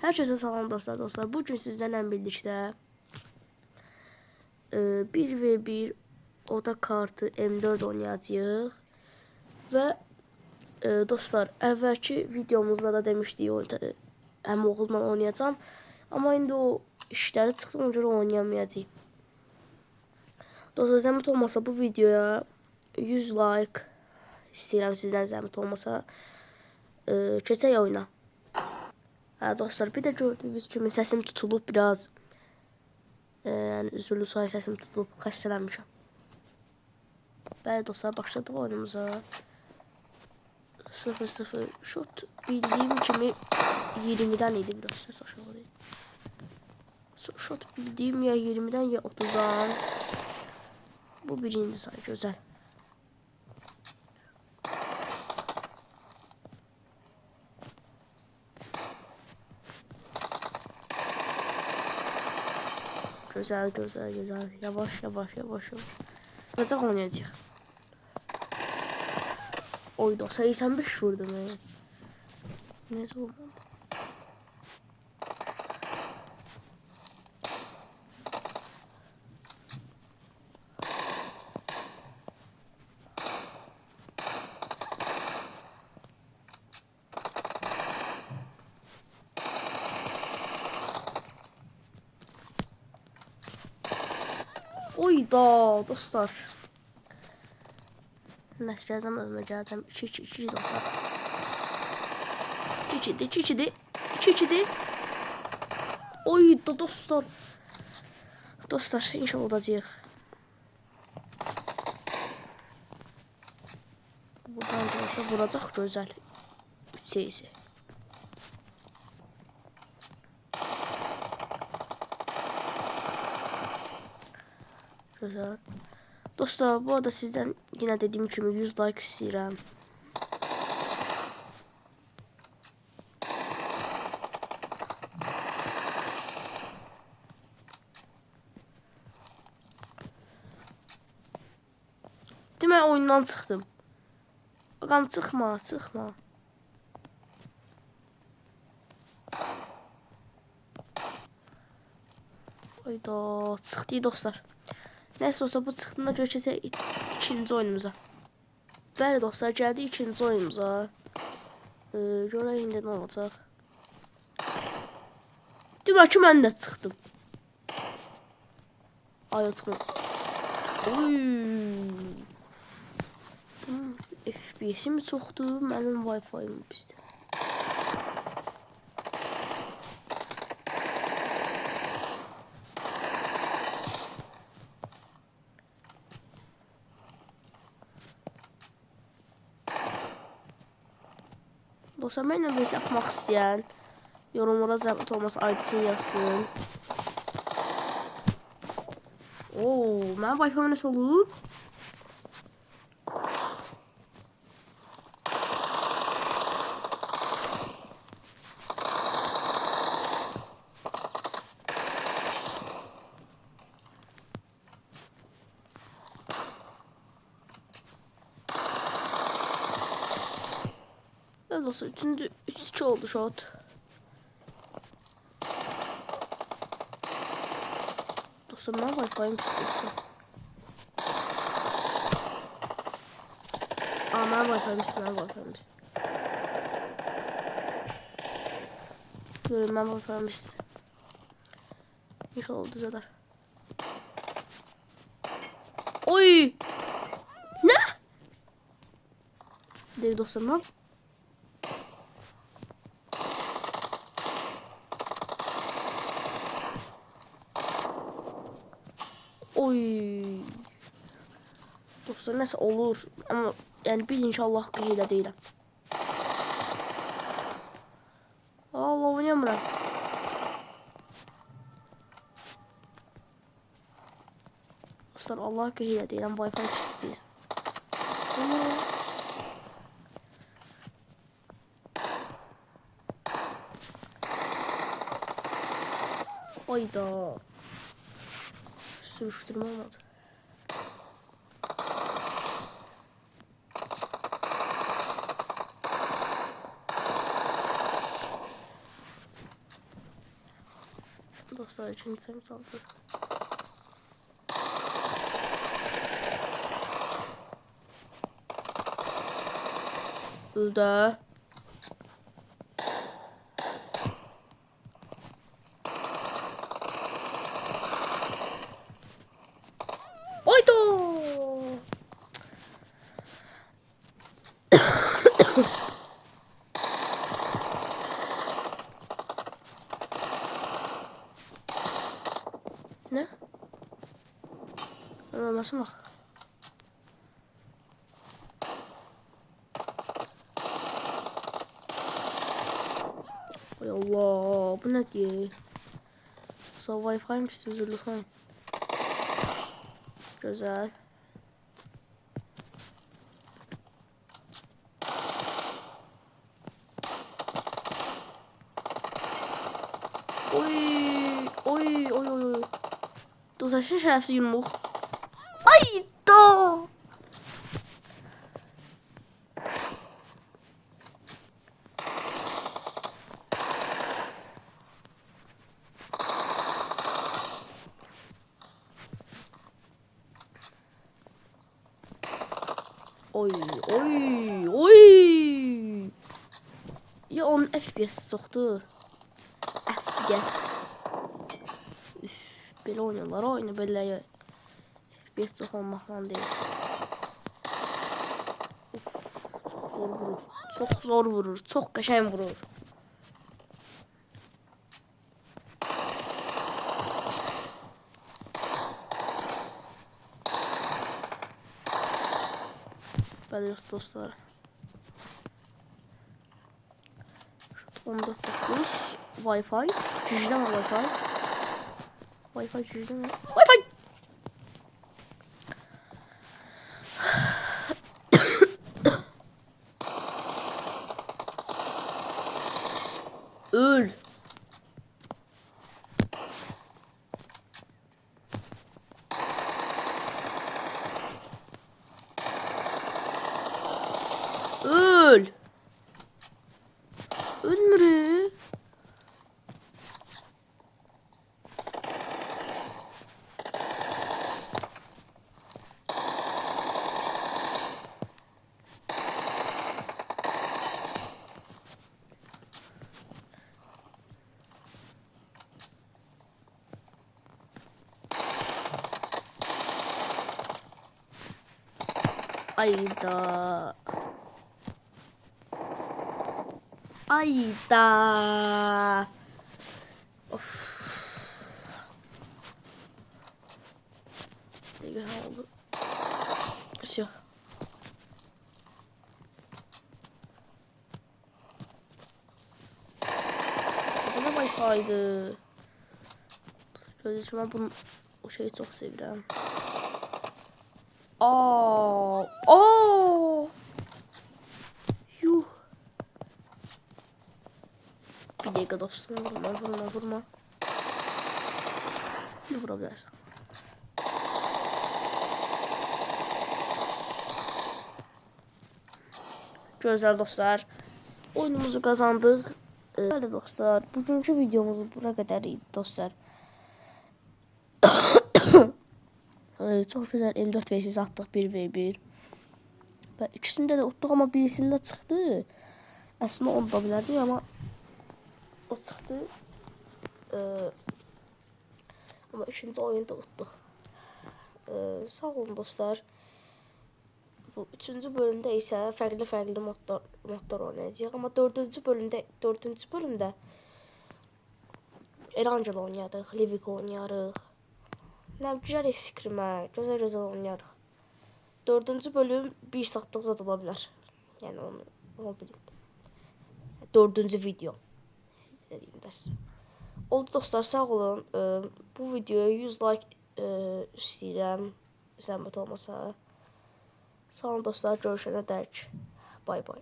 Herkese salam dostlar. Bugün sizlerle birlikte 1v1 oda kartı M4 oynayacağıq. Ve dostlar, əvvəlki videomuzda da demişdik həm oğlumla oynayacağım. Ama indi o işləri çıxdı, ona görə oynayamayacağım. Dostlar, zəhmət olmasa bu videoya 100 like istəyirəm sizdən, zəhmət olmasa. Keçək oyuna. Dostlar, bir də gördüyünüz kimi səsim tutulub biraz. Yəni üzrlü sayı səsim tutulub, xəstələnmişəm. Bəli dostlar, başladıq oyunumuza. 0-0 şut bildiyim kimi 20'den idi, biraz səs aşağı değil. Şut bildiyim ya 20'den ya 30'dan. Bu birinci sayı, güzel. Güzel. Yavaş. Olacaq oynayacaq. Oyda 85 vurdum yani. Neyse olmadı. Oyda dostlar. Nəsə gələcəm, özümə gələcəm. 2-2 dostlar. 2-2. Oyda dostlar. Dostlar, inşallah olacaq. Buradan gəlsə vuracaq, gözəl. 3 seyisi. Güzel. Dostlar, bu arada sizden yine dediğim gibi 100 like istəyirəm. Demək oyundan çıxdım. Bakalım, çıxma. Hayda, çıxdı dostlar. Neyse olsa bu çıxdığına görə keçək ikinci oyunumuza. Bəli dostlar, gəldik ikinci oyunumuza. Görək indi nə olacaq. Demək ki, mən də çıxdım. Ay, çıxmır. FPS-im çoxdur, mənim Wi-Fi-im pisdir. Dostlar, mənimlə birisi atmaq istəyən yorumlara zəhmət olmasa aydın yazsın. Mənim Wi-Fi nəsə olur? Evet dostlar, 3-2 oldu shot. Dostlar, ben Wi-Fi'm tutuyorsun. Ben Wi-Fi'm istedim. Ben Wi-Fi'm istedim. İnşallah düzelir. Oy! Ne? Değil dostlar, ne? Oy. Dostlar, nəsə olur. Ama yani bir inşallah qeylə deyiləm. Allah, oynayamıram. Dostlar, Allah qeylə deyiləm. Wi-Fi pisdir. Oyda. Sürüştürme olmadı. dostlar, ikinci sayımız oldu. Öldü. Haydo. Ne? Nasıl bak? Hay Allah, bu ne diye? Sa Wi-Fi misiniz lütfen? Güzel. Oy, oy, oy, oy. Dostlar, şerefsiz yumruq. Ay da. Oy, oy, oy. Ya onun FPS çoxdur. FPS. Üf, belə oynuyorlar, oyunu belə FPS çox olmaqla deyil. Uf, çox zor vurur. Çox zor vurur, çox qəşəng vurur. Bəli dostlar. 14.9 Wi-Fi. Cücdən var Wi-Fi. Wi-Fi cücdən var. Wi-Fi! Öl. Öl. Ölmürü. Ayda. Ayda. Of. Ne güzel oldu. Все. Bu da Wi-Fi'ydi. Gözüm ben bunu o şeyi çok seviyorum. Aa, aa. Yuh. Bir dakika dostum, vurma. Ne vurabilirsin? Güzel dostlar. Oyunumuzu kazandık. Böyle dostlar. Bugünkü videomuz buraya kadar idi dostlar. Çok güzel M4 vs attık 1v1. Ve ikisinde de uttuk ama birisinde çıktı. Aslında onu da bilerdik ama o çıktı. Ama ikinci oyunda uttuk. Sağ olun dostlar. Bu üçüncü bölümde ise farklı modlar oynayacağıq. Ama dördüncü bölümde Erangel oynayarıq, Livik oynayarıq. Ne güzel eskrimə, güzel oynayarıq. Dördüncü bölüm bir saatlıq zad ola bilər. Yəni onu bilin. Dördüncü video. Dediyim də sizə. Oldu dostlar, sağ olun. Bu videoya 100 like istəyirəm. Zəhmət olmasa. Sağ olun dostlar, görüşənə dək. Bay bay.